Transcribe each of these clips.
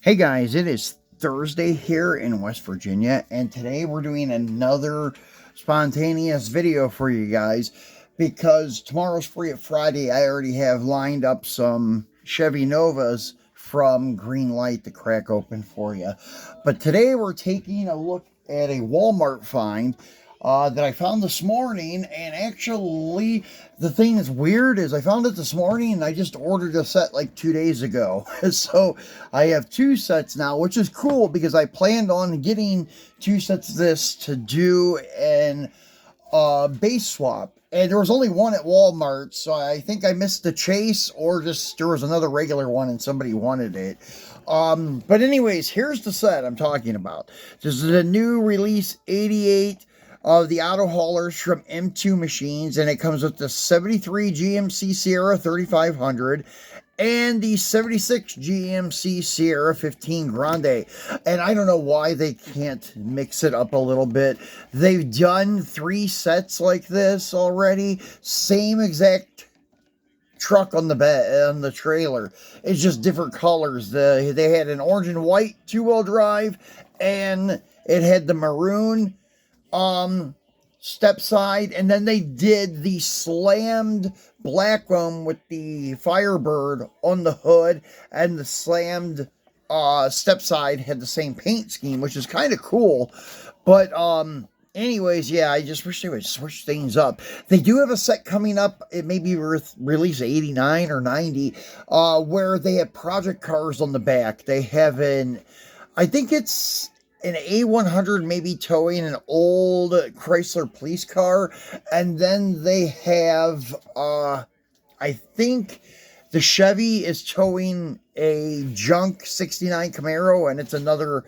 Hey guys, it is Thursday here in West Virginia, and today we're doing another spontaneous video for you guys because tomorrow's Free It Friday. I already have lined up some Chevy Novas from Greenlight to crack open for you. But today we're taking a look at a Walmart find that I found this morning, and actually the thing that's weird is I found it this morning and I just ordered a set like 2 days ago. So I have two sets now, which is cool because I planned on getting two sets of this to do an base swap. And there was only one at Walmart, so I think I missed the chase, or just there was another regular one and somebody wanted it. But anyways, here's the set I'm talking about. This is a new release 88 of the auto haulers from M2 Machines, and it comes with the 73 GMC Sierra 3500 and the 76 GMC Sierra 15 Grande. And I don't know why they can't mix it up a little bit. They've done 3 sets like this already, same exact truck on the bed, on the trailer. It's just different colors. They had an orange and white 2-wheel drive, and it had the maroon step side, and then they did the slammed black one with the Firebird on the hood, and the slammed step side had the same paint scheme, which is kind of cool. But anyways, yeah, I just wish they would switch things up. They do have a set coming up. It may be release 89 or 90, where they have project cars on the back. They have I think it's an A100 maybe towing an old Chrysler police car, and then they have I think the Chevy is towing a junk 69 Camaro, and it's another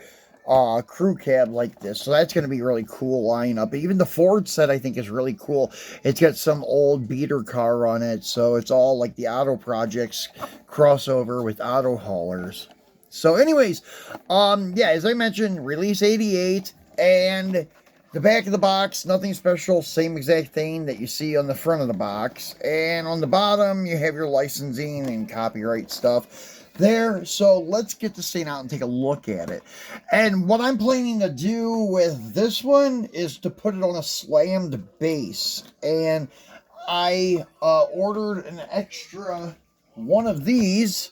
crew cab like this. So that's going to be a really cool lineup. Even the Ford set I think is really cool. It's got some old beater car on it, so it's all like the Auto Projects crossover with auto haulers. So anyways, yeah, as I mentioned, release 88, and the back of the box, nothing special, same exact thing that you see on the front of the box. And on the bottom, you have your licensing and copyright stuff there. So let's get this thing out and take a look at it. And what I'm planning to do with this one is to put it on a slammed base. And I ordered an extra one of these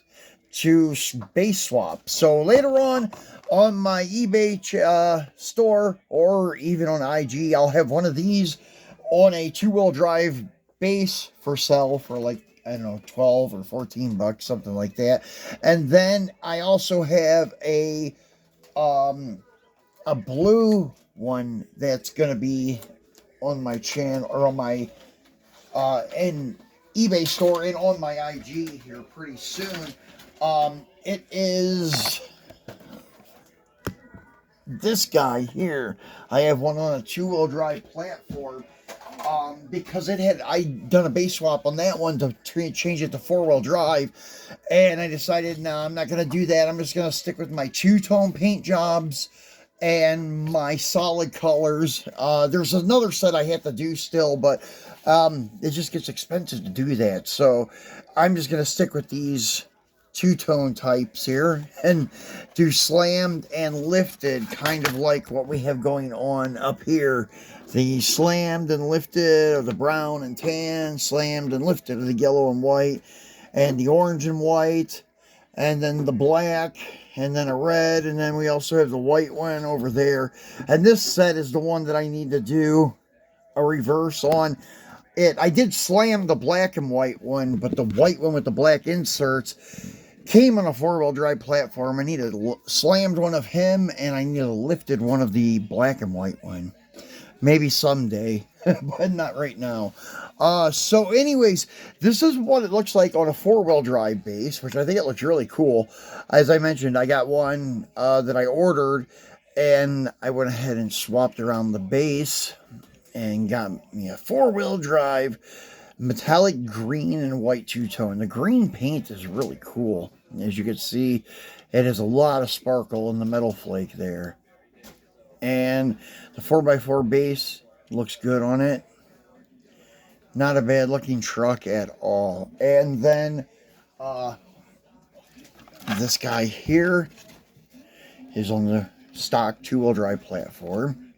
to base swap. So later on my eBay store, or even on IG, I'll have one of these on a 2-wheel drive base for sale for like, I don't know, 12 or 14 bucks, something like that. And then I also have a blue one that's gonna be on my channel, or on my in eBay store and on my IG here pretty soon. It is this guy here. I have one on a 2-wheel drive platform, because I done a base swap on that one to change it to 4-wheel drive, and I decided, no, I'm not going to do that. I'm just going to stick with my two-tone paint jobs and my solid colors. There's another set I have to do still, but it just gets expensive to do that, so I'm just going to stick with these two-tone types here and do slammed and lifted, kind of like what we have going on up here. The slammed and lifted of the brown and tan, slammed and lifted of the yellow and white, and the orange and white, and then the black, and then a red, and then we also have the white one over there. And this set is the one that I need to do a reverse on. I did slam the black and white one, but the white one with the black inserts came on a 4-wheel drive platform. I needed slammed one of him, and I needed lifted one of the black and white one. Maybe someday, but not right now. So anyways, this is what it looks like on a 4-wheel drive base, which I think it looks really cool. As I mentioned, I got one that I ordered, and I went ahead and swapped around the base and got me a 4-wheel drive metallic green and white two-tone. The green paint is really cool. As you can see, it has a lot of sparkle in the metal flake there. And the 4x4 base looks good on it. Not a bad looking truck at all. And then this guy here is on the stock two-wheel drive platform.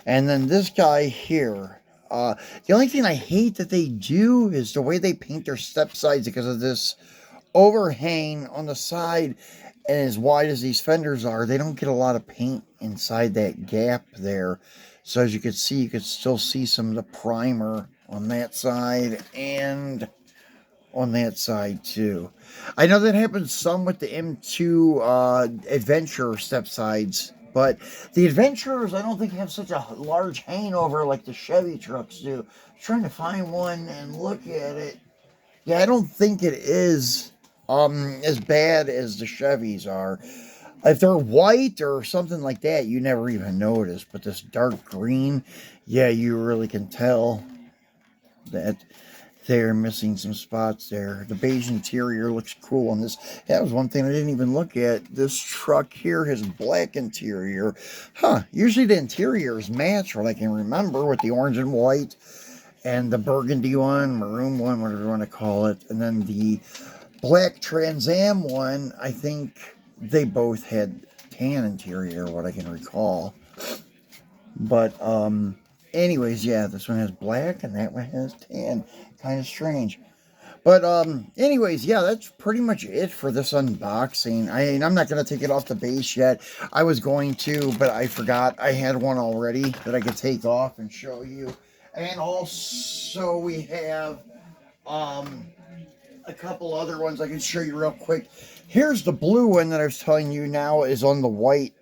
And then this guy here, the only thing I hate that they do is the way they paint their step sides because of this overhang on the side. And as wide as these fenders are, they don't get a lot of paint inside that gap there. So as you can see, you can still see some of the primer on that side and on that side too. I know that happens some with the M2 Adventure step sides, but the Adventures I don't think have such a large hangover like the Chevy trucks do. I'm trying to find one and look at it. Yeah, I don't think it is as bad as the Chevys are. If they're white or something like that, you never even notice. But this dark green, yeah, you really can tell that they're missing some spots there. The beige interior looks cool on this. That was one thing I didn't even look at. This truck here has black interior. Usually the interiors match what I can remember with the orange and white and the burgundy one, maroon one, whatever you want to call it. And then the black Trans Am one, I think they both had tan interior, what I can recall. But, anyways, yeah, this one has black and that one has tan. Kind of strange. But, anyways, yeah, that's pretty much it for this unboxing. I'm not going to take it off the base yet. I was going to, but I forgot. I had one already that I could take off and show you. And also we have, a couple other ones I can show you real quick. Here's the blue one that I was telling you now is on the white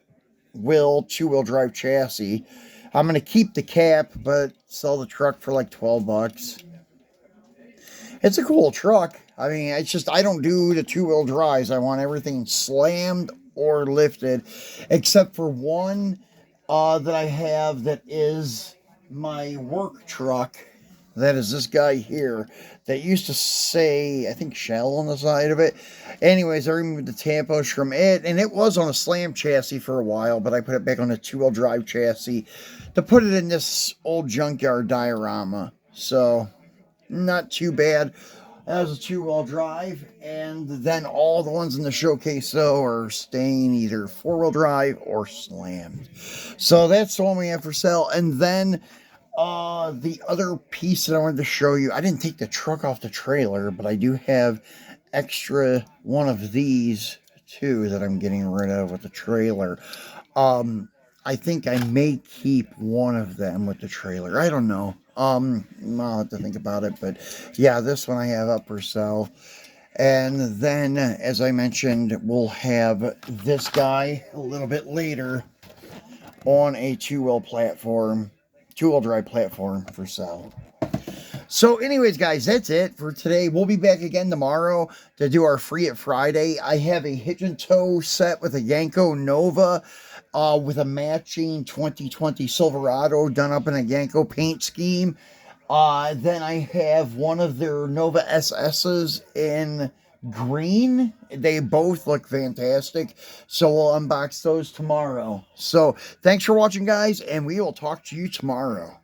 wheel two-wheel drive chassis. I'm going to keep the cap, but sell the truck for like 12 bucks. It's a cool truck. I mean, it's just, I don't do the two-wheel drives. I want everything slammed or lifted, except for one that I have that is my work truck. That is this guy here that used to say, I think, Shell on the side of it. Anyways, I removed the tampos from it, and it was on a slam chassis for a while, but I put it back on a two-wheel drive chassis to put it in this old junkyard diorama. So, not too bad as a two-wheel drive. And then all the ones in the showcase, though, are staying either four-wheel drive or slammed. So, that's the one we have for sale. And then the other piece that I wanted to show you, I didn't take the truck off the trailer, but I do have extra one of these too that I'm getting rid of with the trailer. I think I may keep one of them with the trailer. I don't know. I'll have to think about it, but yeah, this one I have up for sale. And then, as I mentioned, we'll have this guy a little bit later on a two-wheel drive platform for sale. So anyways, guys, that's it for today. We'll be back again tomorrow to do our Free It Friday. I have a hitch and tow set with a Yanko Nova with a matching 2020 Silverado done up in a Yanko paint scheme. Then I have one of their Nova SS's in green. They both look fantastic. So we'll unbox those tomorrow. So thanks for watching, guys, and we will talk to you tomorrow.